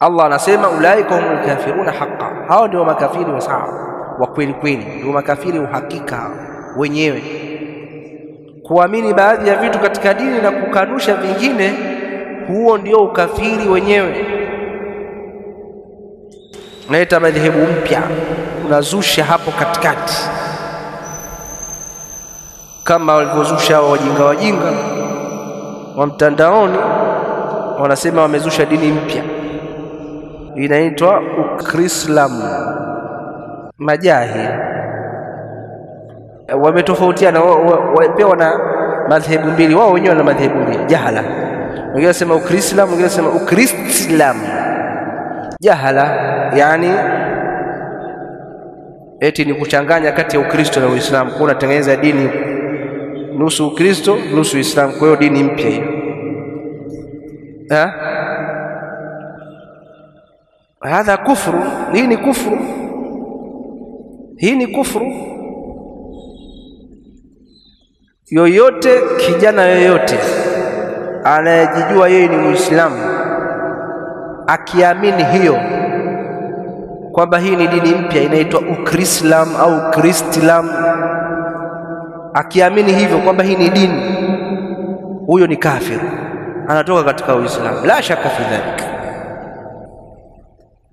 Allah anasema ulaika humul kafiruna haqqan, hao ndio makafiri wa sawa wa kweli kweli, ndio makafiri uhakika wenyewe. Kuamini baadhi ya vitu katika dini na kukanusha vingine, huo ndio ukafiri wenyewe. Naita madhehebu mpya, unazusha hapo katikati, kama walivyozusha wajinga wa mtandaoni, wanasema wamezusha dini mpya inaitwa Ukrislamu. Majahili wametofautiana, pia wana madhehebu mbili, wao wenyewe wana madhehebu mbili. Jahala, wengine wanasema Ukrislamu, wengine wanasema Ukristislamu. Jahala yani eti ni kuchanganya kati ya Ukristo na Uislamu, kwa unatengeneza dini nusu Ukristo nusu Uislamu, kwa hiyo dini mpya hiyo. Hadha kufru, hii ni kufru, hii ni kufru. Yoyote kijana yoyote anayejijua yeye ni Muislamu akiamini hiyo kwamba hii ni dini mpya inaitwa Ukrislam au Kristilam, akiamini hivyo kwamba hii ni dini, huyo ni kafir, anatoka katika Uislamu, la shaka fi dhalika,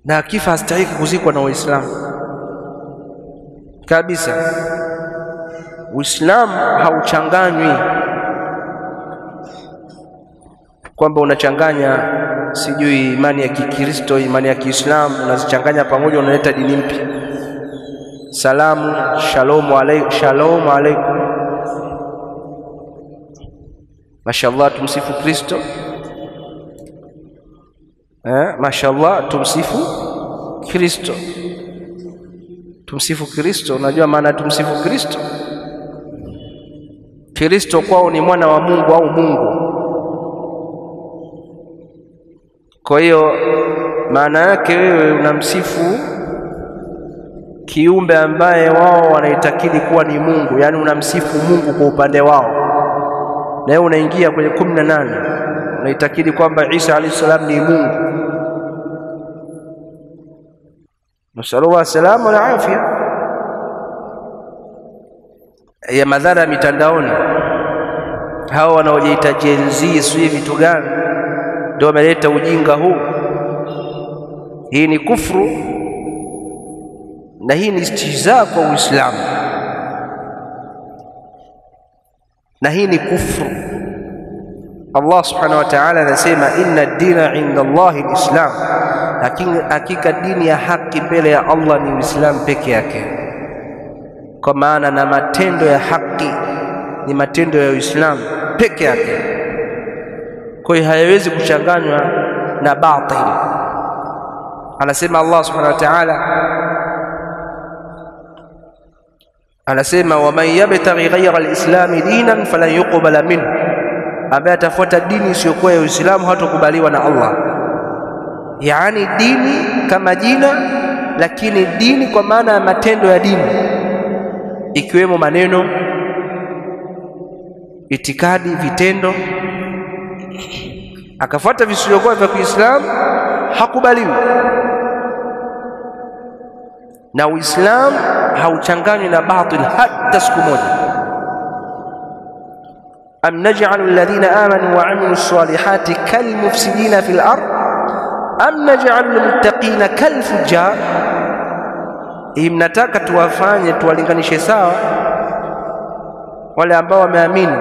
na akifa hastahiki kuzikwa na Waislamu kabisa. Uislamu hauchanganywi kwamba unachanganya sijui imani ya Kikristo, imani ya Kiislamu, unazichanganya pamoja, unaleta dini mpya. Salamu, shalom alaikum, mashallah, tumsifu Kristo. Mashallah, tumsifu Kristo. Tumsifu Kristo, unajua maana tumsifu Kristo? Kristo kwao ni mwana wa Mungu au Mungu. Kwa hiyo maana yake wewe unamsifu kiumbe ambaye wao wanaitakidi kuwa ni Mungu, yani unamsifu Mungu kwa upande wao, na wewe unaingia kwenye 18 unaitakidi kwamba Isa alayhi salam ni Mungu. Nasallallahu salamu wa afya. Ya madhara mitandaoni, hao wanaojiita Gen Z sio vitu gani ndio wameleta ujinga huu. Hii ni kufru na hii ni istihza kwa Uislamu, na hii ni kufru. Allah subhanahu wa ta'ala anasema inna ad-dina 'inda Allahi al-Islam, hakika dini ya haki mbele ya Allah ni Uislamu peke yake. Kwa maana na matendo ya haki ni matendo ya Uislamu peke yake, kwa hiyo hayawezi kuchanganywa na batil. Anasema Allah subhanahu wa ta'ala, anasema waman yabtaghi ghayra al-islam dinan falan yuqbala minhu, ambaye atafuata dini isiyokuwa ya Uislamu hatakubaliwa na Allah. Yani dini kama jina, lakini dini kwa maana ya matendo ya dini, ikiwemo maneno, itikadi, vitendo. Akafuata visivyokuwa vya Kiislamu hakubaliwi. Na Uislamu hauchanganywi na batil hata siku moja. am naj'alu alladhina amanu wa 'amilus salihati kal mufsidina fil ard am naj'alu almuttaqina kal fujjar. Mnataka tuwafanye, tuwalinganishe sawa wale ambao wameamini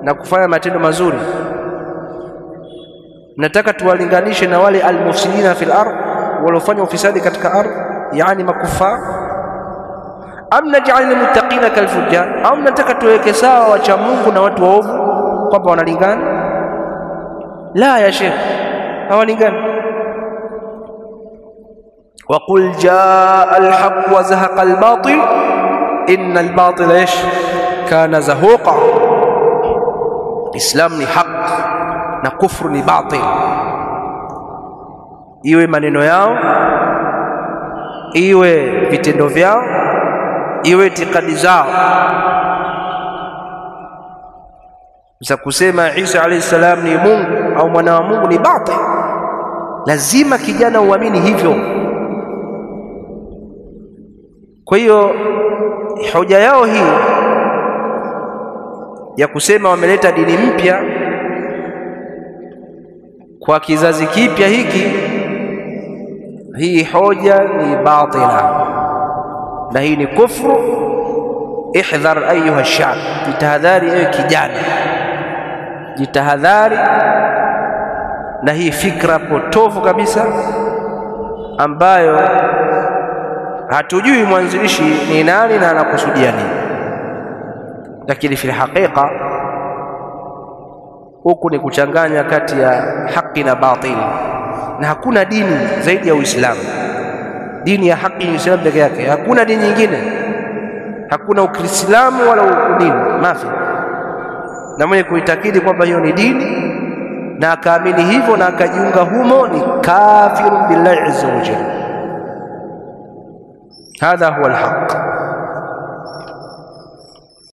na kufanya matendo mazuri, nataka tuwalinganishe na wale almufsidina fil ard, waliofanya ufisadi katika ardhi, yani makufar. am naj'al almuttaqina kal fujjar, au nataka tuweke sawa wacha Mungu na watu waovu kwamba wanalingana? La ya Sheikh, hawalingani. wa qul jaa alhaq wa zahaqa albatil inna albatila kana zahuqa. Islam ni haq na kufru ni batil, iwe maneno yao, iwe vitendo vyao, iwe itikadi zao. Za kusema Isa alayhi salam ni Mungu au mwana wa Mungu ni batil, Lazima kijana uamini hivyo. Kwa hiyo hoja yao hii ya kusema wameleta dini mpya kwa kizazi kipya hiki, hii hoja ni batila na hii ni kufru. Ihdhar ayuha shab, jitahadhari ewe kijana, jitahadhari na hii fikra potofu kabisa ambayo hatujui mwanzilishi ni nani na anakusudia nini, lakini fi hakika huku ni kuchanganya kati ya haki na batili, na hakuna dini zaidi ya Uislamu. Dini ya haki ni Uislamu peke yake, hakuna dini nyingine, hakuna Ukristiamu wala udini mafi. Na mwenye kuitakidi kwamba hiyo ni dini na akaamini hivyo na akajiunga humo ni kafiru billahi azza wa jalla. Hadha huwa alhaq.